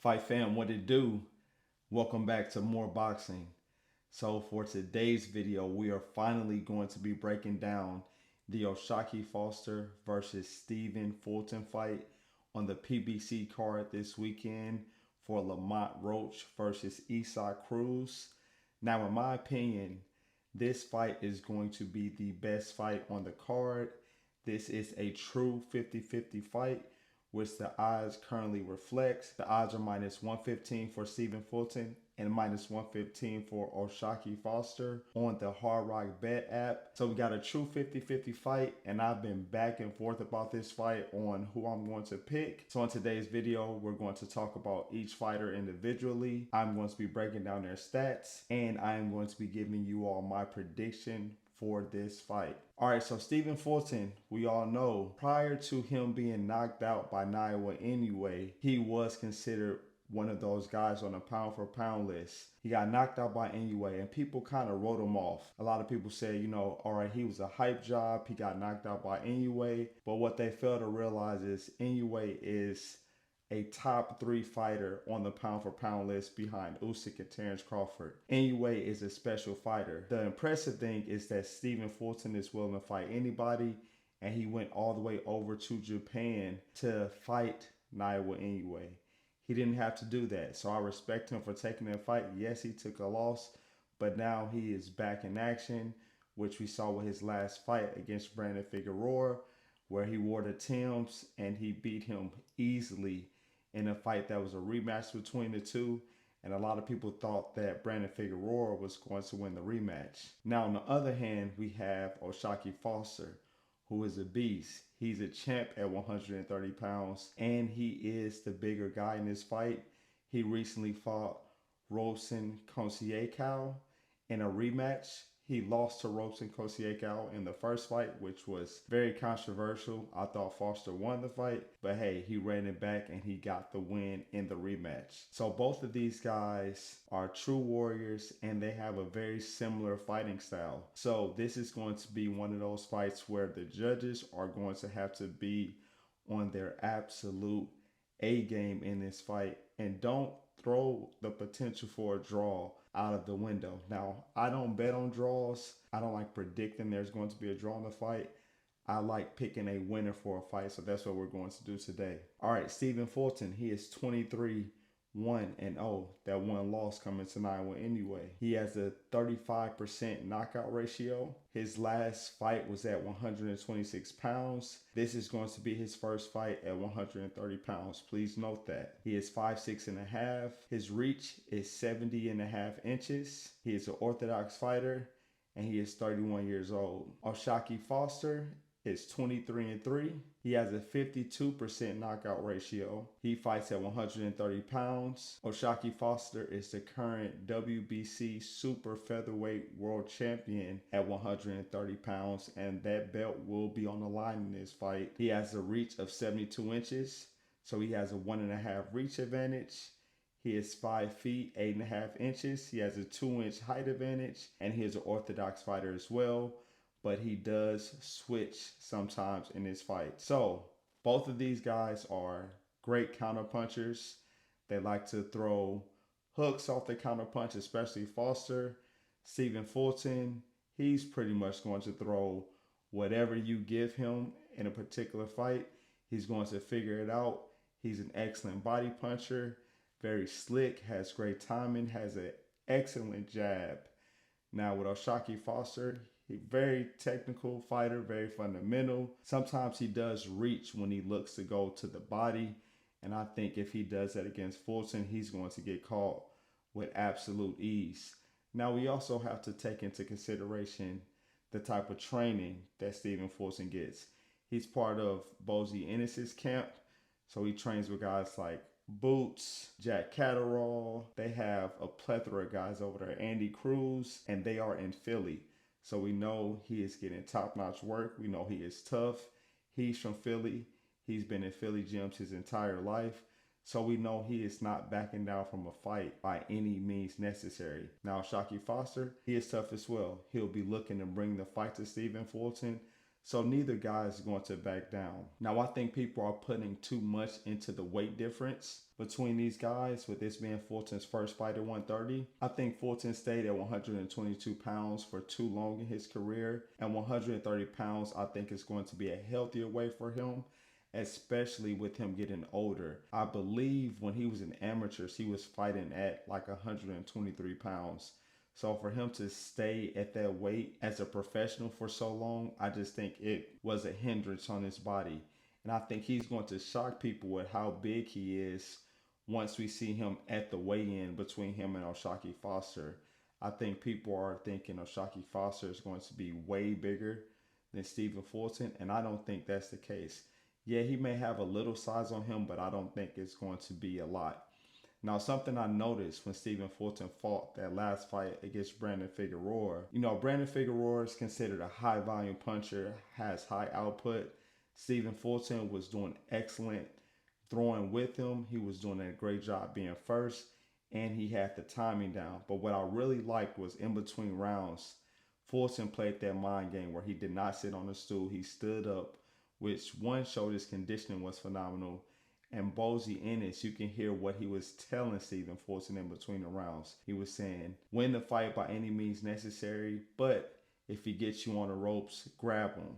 Fight fam, what it do? Welcome back to more boxing. So for today's video, we are finally going to be breaking down the O'Shaquie Foster versus Stephen Fulton fight on the PBC card this weekend for Lamont Roach versus Isaac Cruz. Now, in my opinion, this fight is going to be the best fight on the card. This is a true 50-50 fight, which the odds currently reflects. The odds are minus 115 for Stephen Fulton and minus 115 for O'Shaquie Foster on the Hard Rock Bet app. So we got a true 50-50 fight, and I've been back and forth about this fight on who I'm going to pick. So in today's video, we're going to talk about each fighter individually. I'm going to be breaking down their stats, and I am going to be giving you all my prediction for this fight. All right, so Stephen Fulton, we all know, prior to him being knocked out by Iowa anyway, he was considered one of those guys on the pound for pound list. He got knocked out by Inoue, and people kind of wrote him off. A lot of people say, all right, he was a hype job. He got knocked out by Inoue. But what they fail to realize is Inoue is a top 3 fighter on the pound for pound list behind Usyk and Terrence Crawford. Inoue is a special fighter. The impressive thing is that Stephen Fulton is willing to fight anybody, and he went all the way over to Japan to fight Iowa Inoue. He didn't have to do that, so I respect him for taking that fight. Yes, he took a loss, but now he is back in action, which we saw with his last fight against Brandon Figueroa, where he wore the Timbs and he beat him easily in a fight that was a rematch between the two. And a lot of people thought that Brandon Figueroa was going to win the rematch. Now, on the other hand, we have O'Shaquie Foster, who is a beast. He's a champ at 130 pounds, and he is the bigger guy in this fight. He recently fought Robson Conceição in a rematch. He lost to Robson Conceição in the first fight, which was very controversial. I thought Foster won the fight, but hey, he ran it back and he got the win in the rematch. So both of these guys are true warriors, and they have a very similar fighting style. So this is going to be one of those fights where the judges are going to have to be on their absolute A game in this fight, and don't throw the potential for a draw out of the window. Now, I don't bet on draws. I don't like predicting there's going to be a draw in the fight. I like picking a winner for a fight, so that's what we're going to do today. All right, Stephen Fulton, he is 23-1-0. That one loss coming to Iowa anyway. He has a 35% knockout ratio. His last fight was at 126 pounds. This is going to be his first fight at 130 pounds. Please note that. He is 5'6.5". His reach is 70.5 inches. He is an orthodox fighter, and he is 31 years old. O'Shaquie Foster is 23-3. He has a 52% knockout ratio. He fights at 130 pounds. O'Shaquie Foster is the current WBC super featherweight world champion at 130 pounds, and that belt will be on the line in this fight. He has a reach of 72 inches, so he has a 1.5 reach advantage. He is 5 feet, 8.5 inches. He has a 2-inch height advantage, and he is an orthodox fighter as well, but he does switch sometimes in his fight. So both of these guys are great counter punchers. They like to throw hooks off the counter punch, especially Foster. Stephen Fulton, he's pretty much going to throw whatever you give him in a particular fight. He's going to figure it out. He's an excellent body puncher, very slick, has great timing, has an excellent jab. Now with O'Shaquie Foster, very technical fighter, very fundamental. Sometimes he does reach when he looks to go to the body, and I think if he does that against Fulton, he's going to get caught with absolute ease. Now we also have to take into consideration the type of training that Stephen Fulton gets. He's part of Bozy Ennis's camp, so he trains with guys like Boots, Jack Catterall. They have a plethora of guys over there, Andy Cruz, and they are in Philly. So we know he is getting top-notch work. We know he is tough. He's from Philly. He's been in Philly gyms his entire life. So we know he is not backing down from a fight by any means necessary. Now, O'Shaquie Foster, he is tough as well. He'll be looking to bring the fight to Stephen Fulton. So neither guy is going to back down. Now I think people are putting too much into the weight difference between these guys, with this being Fulton's first fight at 130. I think Fulton stayed at 122 pounds for too long in his career, and 130 pounds I think is going to be a healthier weight for him, especially with him getting older. I believe when he was in amateurs, he was fighting at like 123 pounds. So for him to stay at that weight as a professional for so long, I just think it was a hindrance on his body. And I think he's going to shock people with how big he is once we see him at the weigh-in between him and O'Shaquie Foster. I think people are thinking O'Shaquie Foster is going to be way bigger than Stephen Fulton, and I don't think that's the case. Yeah, he may have a little size on him, but I don't think it's going to be a lot. Now, something I noticed when Stephen Fulton fought that last fight against Brandon Figueroa, Brandon Figueroa is considered a high volume puncher, has high output. Stephen Fulton was doing excellent throwing with him. He was doing a great job being first, and he had the timing down. But what I really liked was in between rounds, Fulton played that mind game where he did not sit on the stool. He stood up, which one showed his conditioning was phenomenal. And Bozy Ennis, you can hear what he was telling Stephen Fulton in between the rounds. He was saying, win the fight by any means necessary, but if he gets you on the ropes, grab him.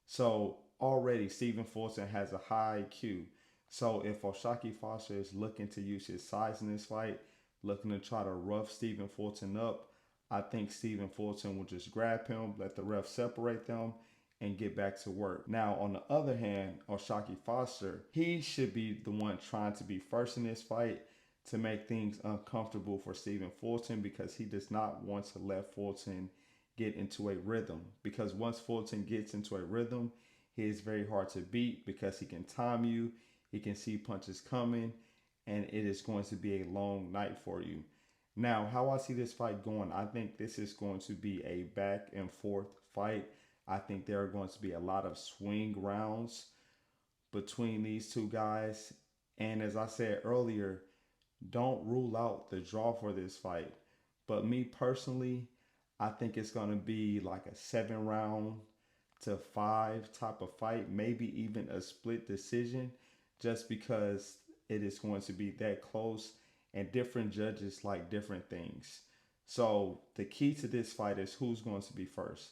So already Stephen Fulton has a high IQ. So if O'Shaquie Foster is looking to use his size in this fight, looking to try to rough Stephen Fulton up, I think Stephen Fulton will just grab him, let the ref separate them, and get back to work. Now, on the other hand, O'Shaquie Foster, he should be the one trying to be first in this fight to make things uncomfortable for Stephen Fulton, because he does not want to let Fulton get into a rhythm. Because once Fulton gets into a rhythm, he is very hard to beat because he can time you, he can see punches coming, and it is going to be a long night for you. Now, how I see this fight going, I think this is going to be a back and forth fight. I think there are going to be a lot of swing rounds between these two guys. And as I said earlier, don't rule out the draw for this fight. But me personally, I think it's going to be like a 7 round to 5 type of fight, maybe even a split decision, just because it is going to be that close and different judges like different things. So the key to this fight is who's going to be first.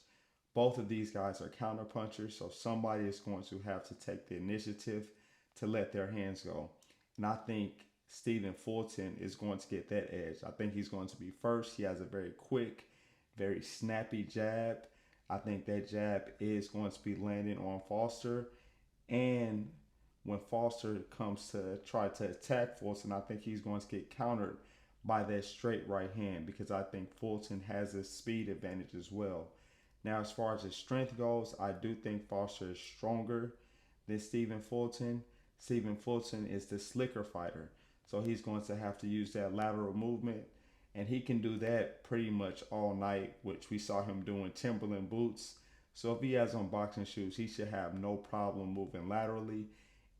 Both of these guys are counterpunchers, so somebody is going to have to take the initiative to let their hands go. And I think Stephen Fulton is going to get that edge. I think he's going to be first. He has a very quick, very snappy jab. I think that jab is going to be landing on Foster. And when Foster comes to try to attack Fulton, I think he's going to get countered by that straight right hand, because I think Fulton has a speed advantage as well. Now, as far as his strength goes, I do think Foster is stronger than Stephen Fulton. Stephen Fulton is the slicker fighter, so he's going to have to use that lateral movement, and he can do that pretty much all night, which we saw him doing Timberland boots. So if he has on boxing shoes, he should have no problem moving laterally.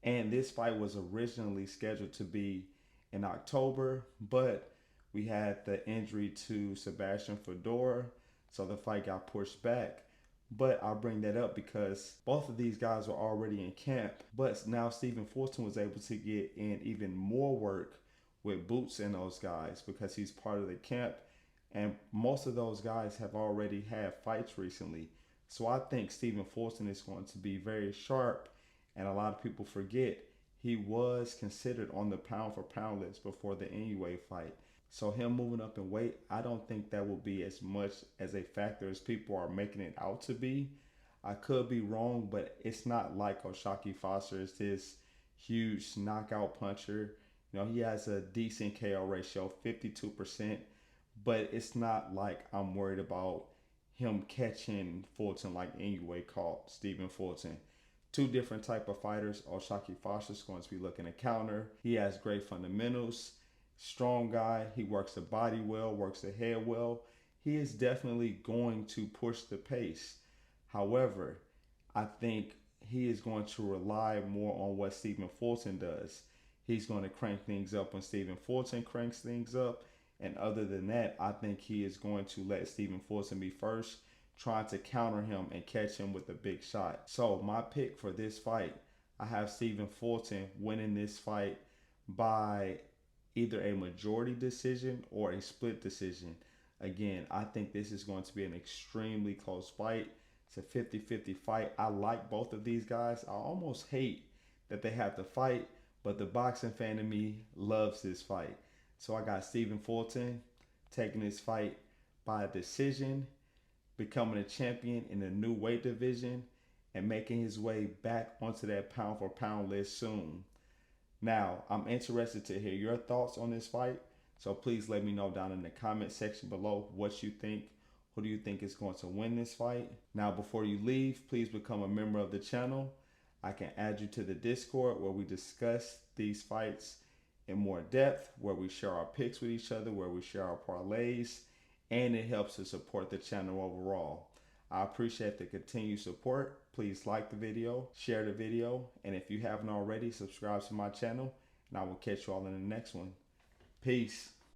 And this fight was originally scheduled to be in October, but we had the injury to Sebastian Fedor, so the fight got pushed back. But I bring that up because both of these guys were already in camp, but now Stephen Fulton was able to get in even more work with Boots and those guys because he's part of the camp, and most of those guys have already had fights recently. So I think Stephen Fulton is going to be very sharp, and a lot of people forget he was considered on the pound for pound list before the Inoue fight. So him moving up in weight, I don't think that will be as much as a factor as people are making it out to be. I could be wrong, but it's not like O'Shaquie Foster is this huge knockout puncher. He has a decent KO ratio, 52%, but it's not like I'm worried about him catching Fulton like Inoue caught Stephen Fulton. Two different type of fighters. O'Shaquie Foster is going to be looking to counter. He has great fundamentals. Strong guy. He works the body well, works the head well. He is definitely going to push the pace. However, I think he is going to rely more on what Stephen Fulton does. He's going to crank things up when Stephen Fulton cranks things up. And other than that, I think he is going to let Stephen Fulton be first, trying to counter him and catch him with a big shot. So my pick for this fight, I have Stephen Fulton winning this fight by either a majority decision or a split decision. Again, I think this is going to be an extremely close fight. It's a 50-50 fight. I like both of these guys. I almost hate that they have to fight, but the boxing fan in me loves this fight. So I got Stephen Fulton taking this fight by a decision, becoming a champion in a new weight division, and making his way back onto that pound for pound list soon. Now, I'm interested to hear your thoughts on this fight. So please let me know down in the comment section below what you think. Who do you think is going to win this fight? Now, before you leave, please become a member of the channel. I can add you to the Discord where we discuss these fights in more depth, where we share our picks with each other, where we share our parlays, and it helps to support the channel overall. I appreciate the continued support. Please like the video, share the video, and if you haven't already, subscribe to my channel, and I will catch you all in the next one. Peace.